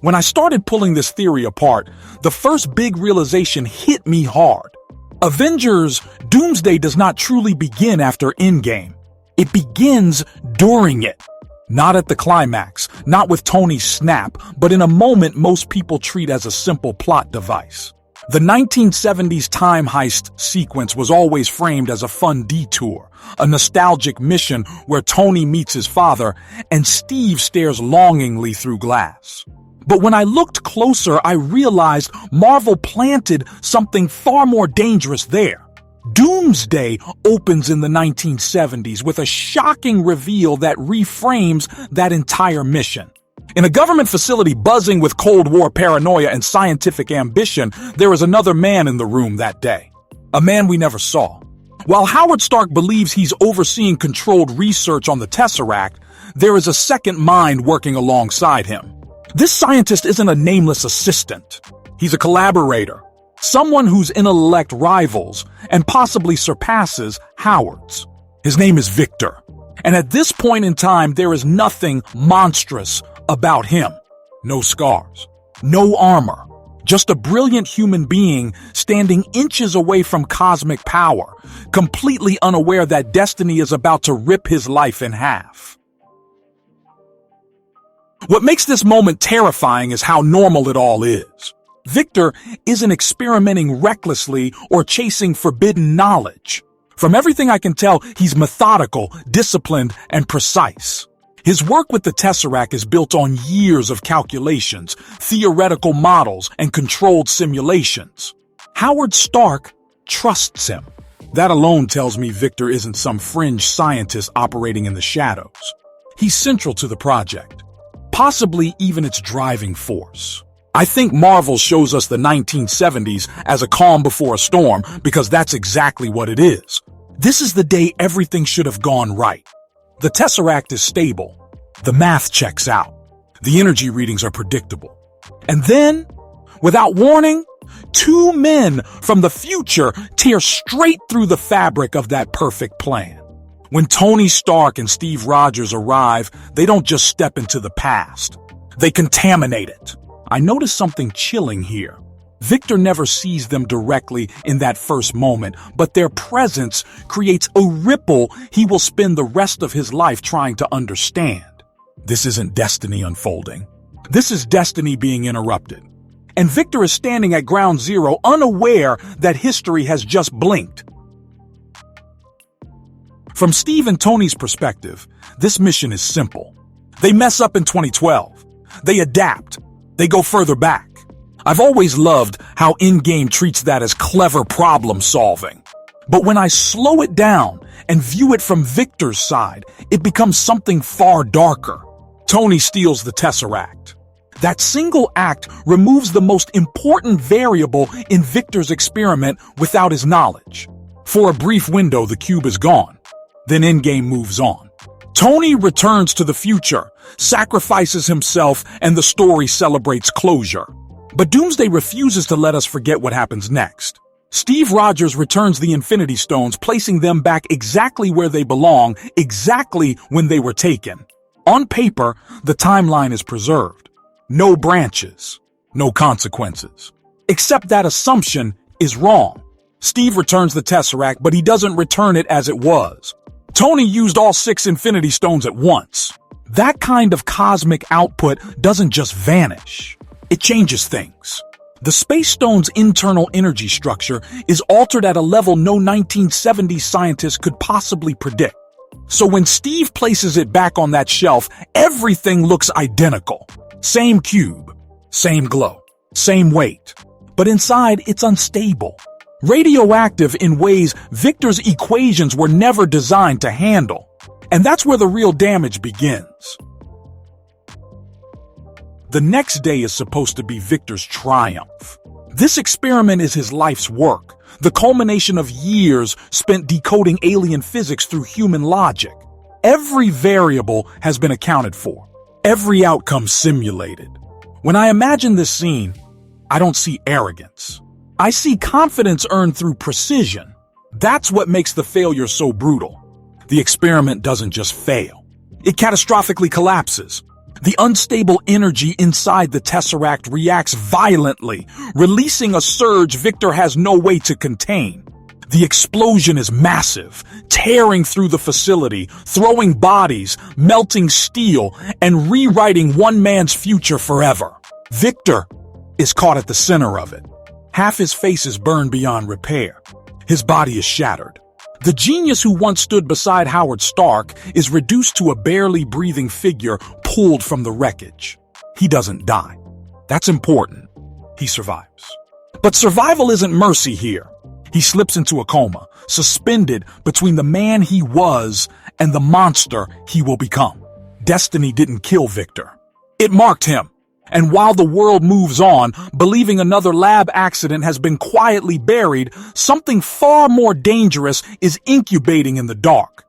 When I started pulling this theory apart, the first big realization hit me hard. Avengers Doomsday does not truly begin after Endgame. It begins during it. Not at the climax, not with Tony's snap, but in a moment most people treat as a simple plot device. The 1970s time heist sequence was always framed as a fun detour, a nostalgic mission where Tony meets his father and Steve stares longingly through glass. But when I looked closer, I realized Marvel planted something far more dangerous there. Doomsday opens in the 1970s with a shocking reveal that reframes that entire mission. In a government facility buzzing with Cold War paranoia and scientific ambition, there is another man in the room that day. A man we never saw. While Howard Stark believes he's overseeing controlled research on the Tesseract, there is a second mind working alongside him. This scientist isn't a nameless assistant. He's a collaborator. Someone whose intellect rivals and possibly surpasses Howard's. His name is Victor. And at this point in time, there is nothing monstrous about him. No scars. No armor. Just a brilliant human being standing inches away from cosmic power, completely unaware that destiny is about to rip his life in half. What makes this moment terrifying is how normal it all is. Victor isn't experimenting recklessly or chasing forbidden knowledge. From everything I can tell, he's methodical, disciplined, and precise. His work with the Tesseract is built on years of calculations, theoretical models, and controlled simulations. Howard Stark trusts him. That alone tells me Victor isn't some fringe scientist operating in the shadows. He's central to the project. Possibly even its driving force. I think Marvel shows us the 1970s as a calm before a storm because that's exactly what it is. This is the day everything should have gone right. The Tesseract is stable. The math checks out. The energy readings are predictable. And then, without warning, two men from the future tear straight through the fabric of that perfect plan. When Tony Stark and Steve Rogers arrive, they don't just step into the past. They contaminate it. I notice something chilling here. Victor never sees them directly in that first moment, but their presence creates a ripple he will spend the rest of his life trying to understand. This isn't destiny unfolding. This is destiny being interrupted. And Victor is standing at ground zero, unaware that history has just blinked. From Steve and Tony's perspective, this mission is simple. They mess up in 2012. They adapt. They go further back. I've always loved how Endgame treats that as clever problem solving. But when I slow it down and view it from Victor's side, it becomes something far darker. Tony steals the Tesseract. That single act removes the most important variable in Victor's experiment without his knowledge. For a brief window, the cube is gone. Then Endgame moves on. Tony returns to the future, sacrifices himself, and the story celebrates closure. But Doomsday refuses to let us forget what happens next. Steve Rogers returns the Infinity Stones, placing them back exactly where they belong, exactly when they were taken. On paper, the timeline is preserved. No branches, no consequences. Except that assumption is wrong. Steve returns the Tesseract, but he doesn't return it as it was. Tony used all 6 Infinity Stones at once. That kind of cosmic output doesn't just vanish. It changes things. The Space Stone's internal energy structure is altered at a level no 1970s scientist could possibly predict. So when Steve places it back on that shelf, everything looks identical. Same cube, same glow, same weight. But inside, it's unstable. Radioactive in ways Victor's equations were never designed to handle. And that's where the real damage begins. The next day is supposed to be Victor's triumph. This experiment is his life's work, the culmination of years spent decoding alien physics through human logic. Every variable has been accounted for, every outcome simulated. When I imagine this scene, I don't see arrogance. I see confidence earned through precision. That's what makes the failure so brutal. The experiment doesn't just fail. It catastrophically collapses. The unstable energy inside the Tesseract reacts violently, releasing a surge Victor has no way to contain. The explosion is massive, tearing through the facility, throwing bodies, melting steel, and rewriting one man's future forever. Victor is caught at the center of it. Half his face is burned beyond repair. His body is shattered. The genius who once stood beside Howard Stark is reduced to a barely breathing figure pulled from the wreckage. He doesn't die. That's important. He survives. But survival isn't mercy here. He slips into a coma, suspended between the man he was and the monster he will become. Destiny didn't kill Victor. It marked him. And while the world moves on, believing another lab accident has been quietly buried, something far more dangerous is incubating in the dark.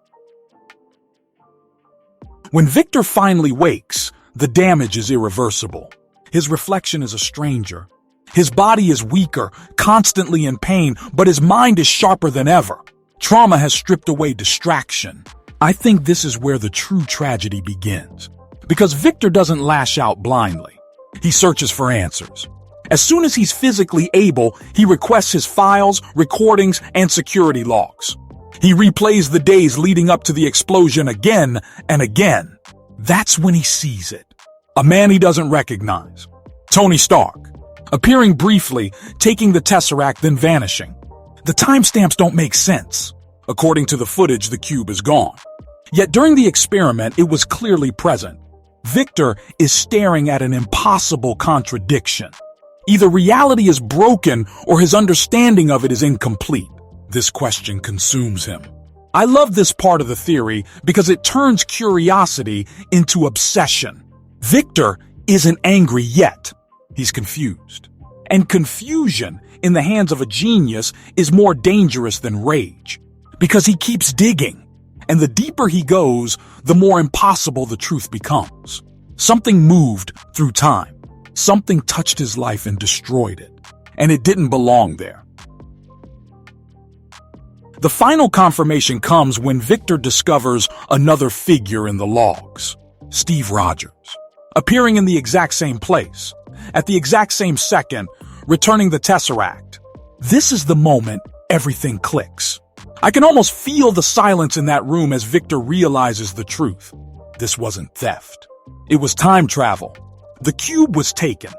When Victor finally wakes, the damage is irreversible. His reflection is a stranger. His body is weaker, constantly in pain, but his mind is sharper than ever. Trauma has stripped away distraction. I think this is where the true tragedy begins. Because Victor doesn't lash out blindly. He searches for answers. As soon as he's physically able, he requests his files, recordings, and security logs. He replays the days leading up to the explosion again and again. That's when he sees it. A man he doesn't recognize. Tony Stark. Appearing briefly, taking the Tesseract, then vanishing. The timestamps don't make sense. According to the footage, the cube is gone. Yet during the experiment, it was clearly present. Victor is staring at an impossible contradiction. Either reality is broken or his understanding of it is incomplete. This question consumes him. I love this part of the theory because it turns curiosity into obsession. Victor isn't angry yet. He's confused. And confusion in the hands of a genius is more dangerous than rage. Because he keeps digging. And the deeper he goes, the more impossible the truth becomes. Something moved through time. Something touched his life and destroyed it. And it didn't belong there. The final confirmation comes when Victor discovers another figure in the logs. Steve Rogers. Appearing in the exact same place. At the exact same second, returning the Tesseract. This is the moment everything clicks. I can almost feel the silence in that room as Victor realizes the truth. This wasn't theft. It was time travel. The cube was taken,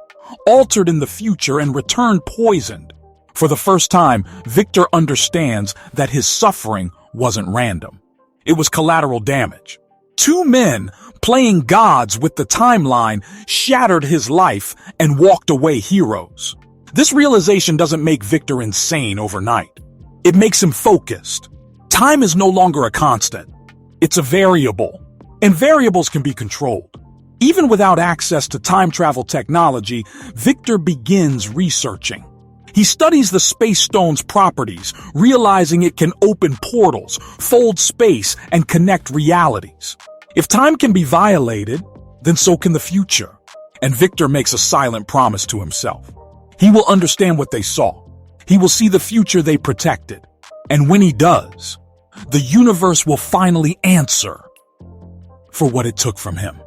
altered in the future, and returned poisoned. For the first time, Victor understands that his suffering wasn't random. It was collateral damage. Two men playing gods with the timeline shattered his life and walked away heroes. This realization doesn't make Victor insane overnight. It makes him focused. Time is no longer a constant. It's a variable, and variables can be controlled. Even without access to time travel technology, Victor begins researching. He studies the space stone's properties, realizing it can open portals, fold space, and connect realities. If time can be violated, then so can the future. And Victor makes a silent promise to himself. He will understand what they saw. He will see the future they protected. And when he does, the universe will finally answer for what it took from him.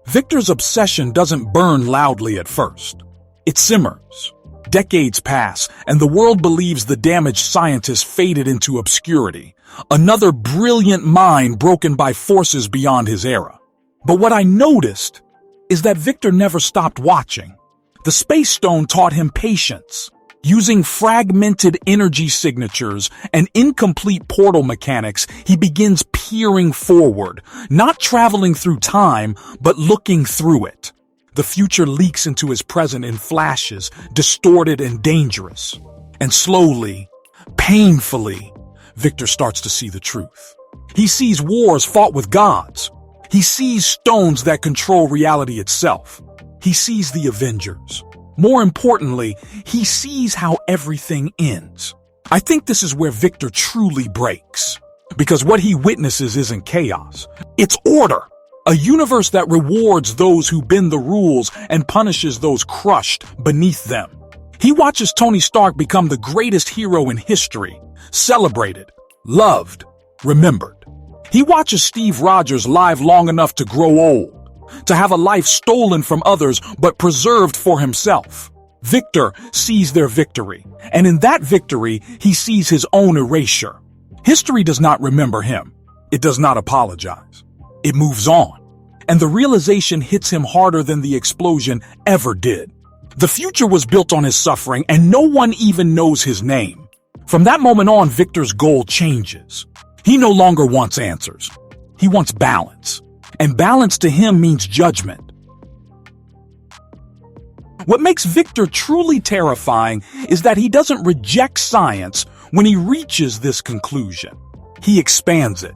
Victor's obsession doesn't burn loudly at first. It simmers. Decades pass, and the world believes the damaged scientist faded into obscurity, another brilliant mind broken by forces beyond his era. But what I noticed is that Victor never stopped watching. The Space Stone taught him patience. Using fragmented energy signatures and incomplete portal mechanics, he begins peering forward, not traveling through time, but looking through it. The future leaks into his present in flashes, distorted and dangerous. And slowly, painfully, Victor starts to see the truth. He sees wars fought with gods. He sees stones that control reality itself. He sees the Avengers. More importantly, he sees how everything ends. I think this is where Victor truly breaks. Because what he witnesses isn't chaos. It's order. A universe that rewards those who bend the rules and punishes those crushed beneath them. He watches Tony Stark become the greatest hero in history. Celebrated, loved, remembered. He watches Steve Rogers live long enough to grow old, to have a life stolen from others but preserved for himself. Victor sees their victory, and in that victory, he sees his own erasure. History does not remember him. It does not apologize. It moves on. And the realization hits him harder than the explosion ever did. The future was built on his suffering, and no one even knows his name. From that moment on, Victor's goal changes. He no longer wants answers. He wants balance. And balance to him means judgment. What makes Victor truly terrifying is that he doesn't reject science when he reaches this conclusion. He expands it.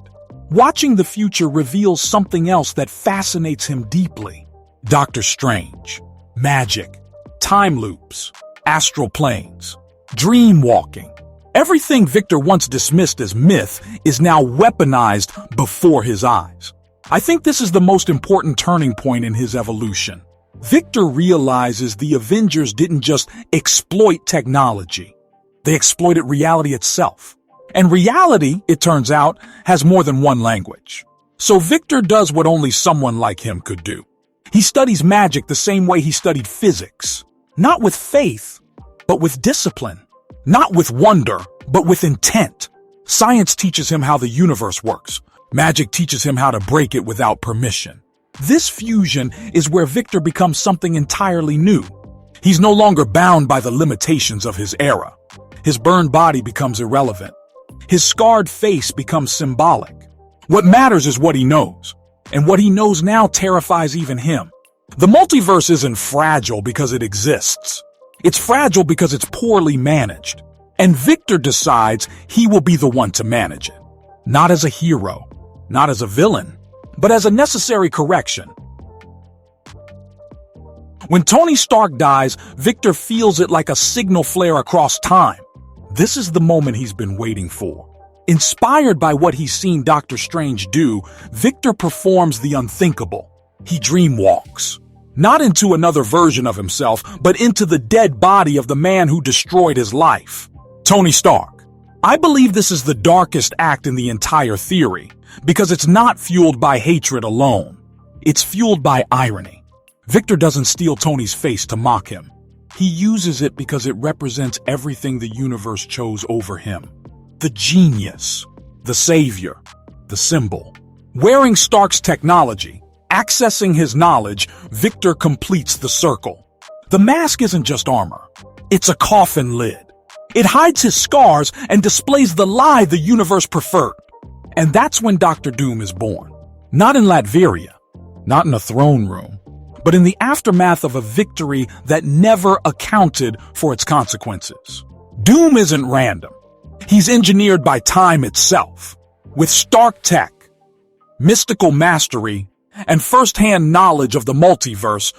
Watching the future reveals something else that fascinates him deeply. Doctor Strange, magic, time loops, astral planes, dream walking. Everything Victor once dismissed as myth is now weaponized before his eyes. I think this is the most important turning point in his evolution. Victor realizes the Avengers didn't just exploit technology. They exploited reality itself. And reality, it turns out, has more than one language. So Victor does what only someone like him could do. He studies magic the same way he studied physics. Not with faith, but with discipline. Not with wonder, but with intent. Science teaches him how the universe works. Magic teaches him how to break it without permission. This fusion is where Victor becomes something entirely new. He's no longer bound by the limitations of his era. His burned body becomes irrelevant. His scarred face becomes symbolic. What matters is what he knows. And what he knows now terrifies even him. The multiverse isn't fragile because it exists. It's fragile because it's poorly managed. And Victor decides he will be the one to manage it. Not as a hero, not as a villain, but as a necessary correction. When Tony Stark dies, Victor feels it like a signal flare across time. This is the moment he's been waiting for. Inspired by what he's seen Doctor Strange do, Victor performs the unthinkable. He dreamwalks. Not into another version of himself, but into the dead body of the man who destroyed his life. Tony Stark. I believe this is the darkest act in the entire theory, because it's not fueled by hatred alone. It's fueled by irony. Victor doesn't steal Tony's face to mock him. He uses it because it represents everything the universe chose over him. The genius, the savior, the symbol. Wearing Stark's technology, accessing his knowledge, Victor completes the circle. The mask isn't just armor. It's a coffin lid. It hides his scars and displays the lie the universe preferred. And that's when Dr. Doom is born. Not in Latveria, not in a throne room, but in the aftermath of a victory that never accounted for its consequences. Doom isn't random. He's engineered by time itself. With Stark tech, mystical mastery, and first-hand knowledge of the multiverse,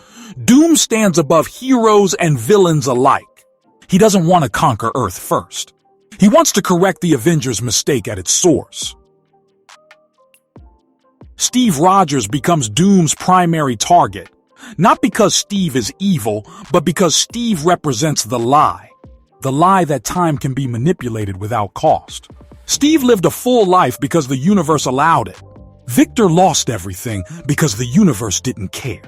Doom stands above heroes and villains alike. He doesn't want to conquer Earth first. He wants to correct the Avengers' mistake at its source. Steve Rogers becomes Doom's primary target, not because Steve is evil, but because Steve represents the lie that time can be manipulated without cost. Steve lived a full life because the universe allowed it. Victor lost everything because the universe didn't care.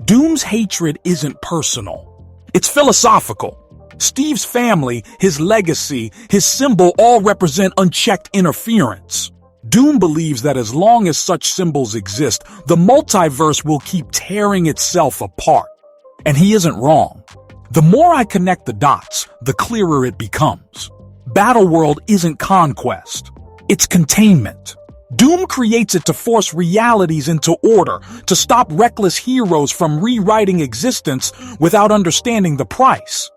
Doom's hatred isn't personal. It's philosophical. Steve's family, his legacy, his symbol all represent unchecked interference. Doom believes that as long as such symbols exist, the multiverse will keep tearing itself apart. And he isn't wrong. The more I connect the dots, the clearer it becomes. Battleworld isn't conquest. It's containment. Doom creates it to force realities into order, to stop reckless heroes from rewriting existence without understanding the price.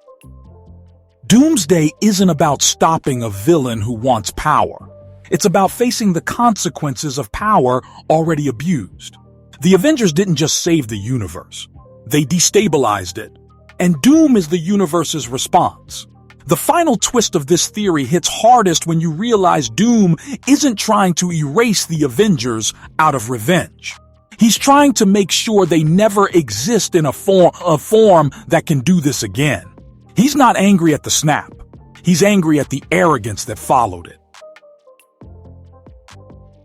Doomsday isn't about stopping a villain who wants power. It's about facing the consequences of power already abused. The Avengers didn't just save the universe. They destabilized it. And Doom is the universe's response. The final twist of this theory hits hardest when you realize Doom isn't trying to erase the Avengers out of revenge. He's trying to make sure they never exist in a form that can do this again. He's not angry at the snap. He's angry at the arrogance that followed it.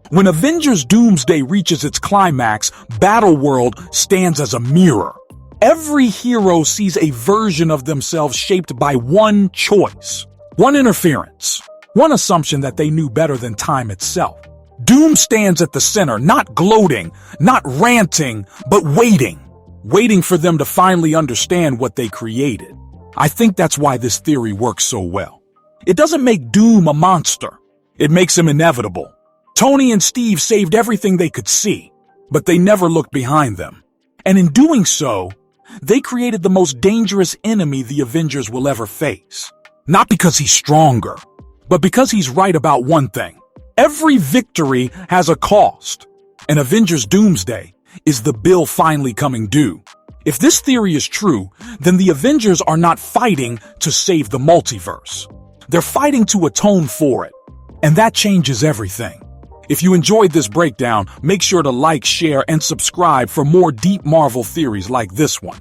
When Avengers Doomsday reaches its climax, Battleworld stands as a mirror. Every hero sees a version of themselves shaped by one choice, one interference, one assumption that they knew better than time itself. Doom stands at the center, not gloating, not ranting, but waiting for them to finally understand what they created. I think that's why this theory works so well. It doesn't make Doom a monster. It makes him inevitable. Tony and Steve saved everything they could see, but they never looked behind them. And in doing so, they created the most dangerous enemy the Avengers will ever face. Not because he's stronger, but because he's right about one thing. Every victory has a cost, and Avengers Doomsday is the bill finally coming due. If this theory is true, then the Avengers are not fighting to save the multiverse. They're fighting to atone for it, and that changes everything. If you enjoyed this breakdown, make sure to like, share, and subscribe for more deep Marvel theories like this one.